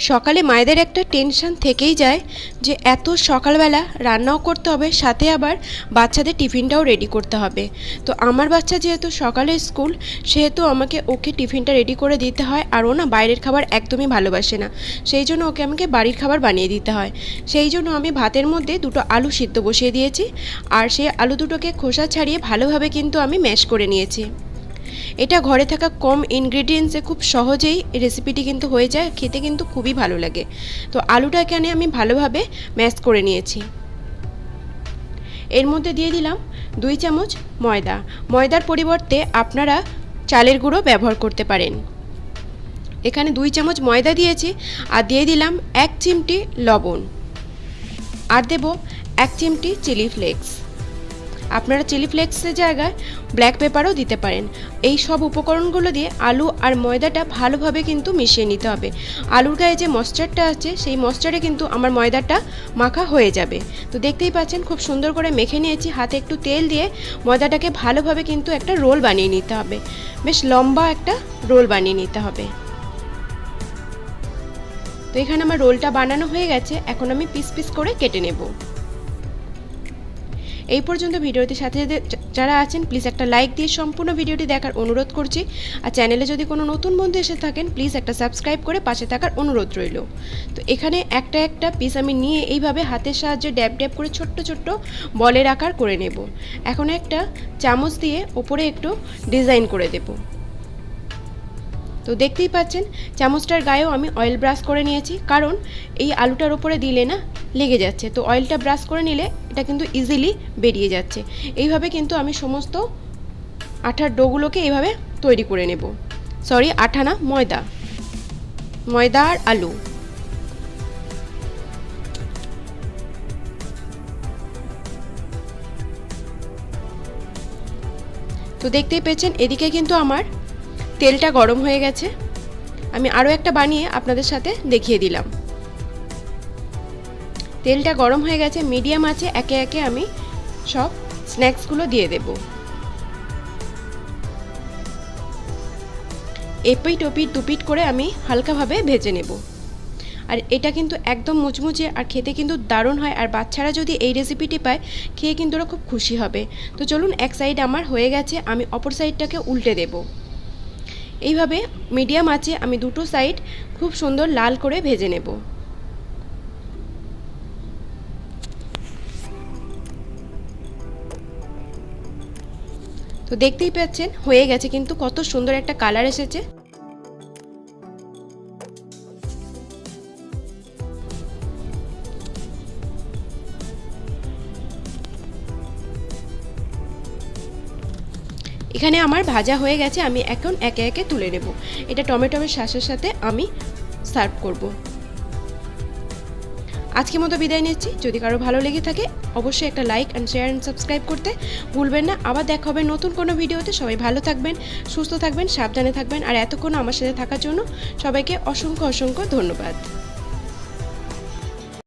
সকালে মায়েদের একটা টেনশন থেকেই যায় যে এত সকালবেলা রান্নাও করতে হবে, সাথে আবার বাচ্চাদের টিফিনটাও রেডি করতে হবে। তো আমার বাচ্চা যেহেতু সকালে স্কুল, সেহেতু ওকে টিফিনটা রেডি করে দিতে হয়। আর ও না বাইরের খাবার একদমই ভালোবাসে না, সেই জন্য আমাকে বাড়ির খাবার বানিয়ে দিতে হয়। সেই জন্য আমি ভাতের মধ্যে দুটো আলু সিদ্ধ বসিয়ে দিয়েছি, আর সেই আলু দুটোকে খোসা ছাড়িয়ে ভালোভাবে কিন্তু আমি ম্যাশ করে নিয়েছি। এটা ঘরে থাকা কম ইনগ্রেডিয়েন্টসে খুব সহজেই রেসিপিটি কিন্তু হয়ে যায়, খেতে কিন্তু খুবই ভালো লাগে। তো আলুটা এখানে আমি ভালোভাবে ম্যাশ করে নিয়েছি। এর মধ্যে দিয়ে দিলাম 2 চামচ ময়দা। ময়দার পরিবর্তে আপনারা চালের গুঁড়ো ব্যবহার করতে পারেন। এখানে 2 চামচ ময়দা দিয়েছি, আর দিয়ে দিলাম 1 চিমটি লবণ, আর দেব 1 চিমটি চিলি ফ্লেক্স। আপনারা চিলি ফ্লেক্সের জায়গায় ব্ল্যাক পেপারও দিতে পারেন। এই সব উপকরণগুলো দিয়ে আলু আর ময়দাটা ভালোভাবে কিন্তু মিশিয়ে নিতে হবে। আলুর গায়ে যে ময়েশ্চারটা আছে, সেই ময়েশ্চারে কিন্তু আমার ময়দাটা মাখা হয়ে যাবে। তো দেখতেই পাচ্ছেন খুব সুন্দর করে মেখে নিয়েছি। হাতে একটু তেল দিয়ে ময়দাটাকে ভালোভাবে কিন্তু একটা রোল বানিয়ে নিতে হবে। বেশ লম্বা একটা রোল বানিয়ে নিতে হবে। তো এখানে আমার রোলটা বানানো হয়ে গেছে। এখন আমি পিস পিস করে কেটে নেব। এই পর্যন্ত ভিডিওটির সাথে যারা আছেন প্লিজ একটা লাইক দিয়ে সম্পূর্ণ ভিডিওটি দেখার অনুরোধ করছি। আর চ্যানেলে যদি কোনো নতুন বন্ধু এসে থাকেন প্লিজ একটা সাবস্ক্রাইব করে পাশে থাকার অনুরোধ রইল। তো এখানে একটা পিস আমি নিয়ে এইভাবে হাতের সাহায্যে ড্যাব ড্যাব করে ছোট্ট ছোট্ট বলের আকার করে নেব। এখন একটা চামচ দিয়ে ওপরে একটু ডিজাইন করে দেব। তো দেখতেই পাচ্ছেন চামচটার গায়েও আমি অয়েল ব্রাশ করে নিয়েছি, কারণ এই আলুটার উপরে দিলে না লেগে যাচ্ছে। তো অয়েলটা ব্রাশ করে নিলে এটা কিন্তু ইজিলি বেরিয়ে যাচ্ছে। এইভাবে কিন্তু আমি সমস্ত আটার ডোগুলোকে এইভাবে তৈরি করে নেব। সরি, আটা না, ময়দা আর আলু। তো দেখতেই পেয়েছেন এদিকে কিন্তু আমার তেলটা গরম হয়ে গেছে। আমি আরও একটা বানিয়ে আপনাদের সাথে দেখিয়ে দিলাম। তেলটা গরম হয়ে গেছে, মিডিয়াম আছে। একে একে আমি সব স্ন্যাক্সগুলো দিয়ে দেব। এপিট ওপিট দুপিট করে আমি হালকাভাবে ভেজে নেব। আর এটা কিন্তু একদম মুচমুচে, আর খেতে কিন্তু দারুণ হয়। আর বাচ্চারা যদি এই রেসিপিটি পায়, খেয়ে কিন্তু ওরা খুব খুশি হবে। তো চলুন, এক সাইড আমার হয়ে গেছে, আমি অপর সাইডটাকে উল্টে দেব। এইভাবে মিডিয়াম আছে আমি দুটো সাইড খুব সুন্দর লাল করে ভেজে নেব। তো দেখতেই পাচ্ছেন হয়ে গেছে, কিন্তু কত সুন্দর একটা কালার এসেছে। এখানে আমার ভাজা হয়ে গেছে, আমি এখন একে একে তুলে নেব। এটা টমেটোর সসের সাথে আমি সার্ভ করব। আজকের মতো বিদায় নিচ্ছি। যদি কারো ভালো লেগে থাকে অবশ্যই একটা like and share and subscribe করতে ভুলবেন না। আবার দেখা হবে নতুন কোনো ভিডিওতে। সবাই ভালো থাকবেন, সুস্থ থাকবেন, সাবধানে থাকবেন। আর এতক্ষণ আমার সাথে থাকার জন্য সবাইকে অসংখ্য ধন্যবাদ।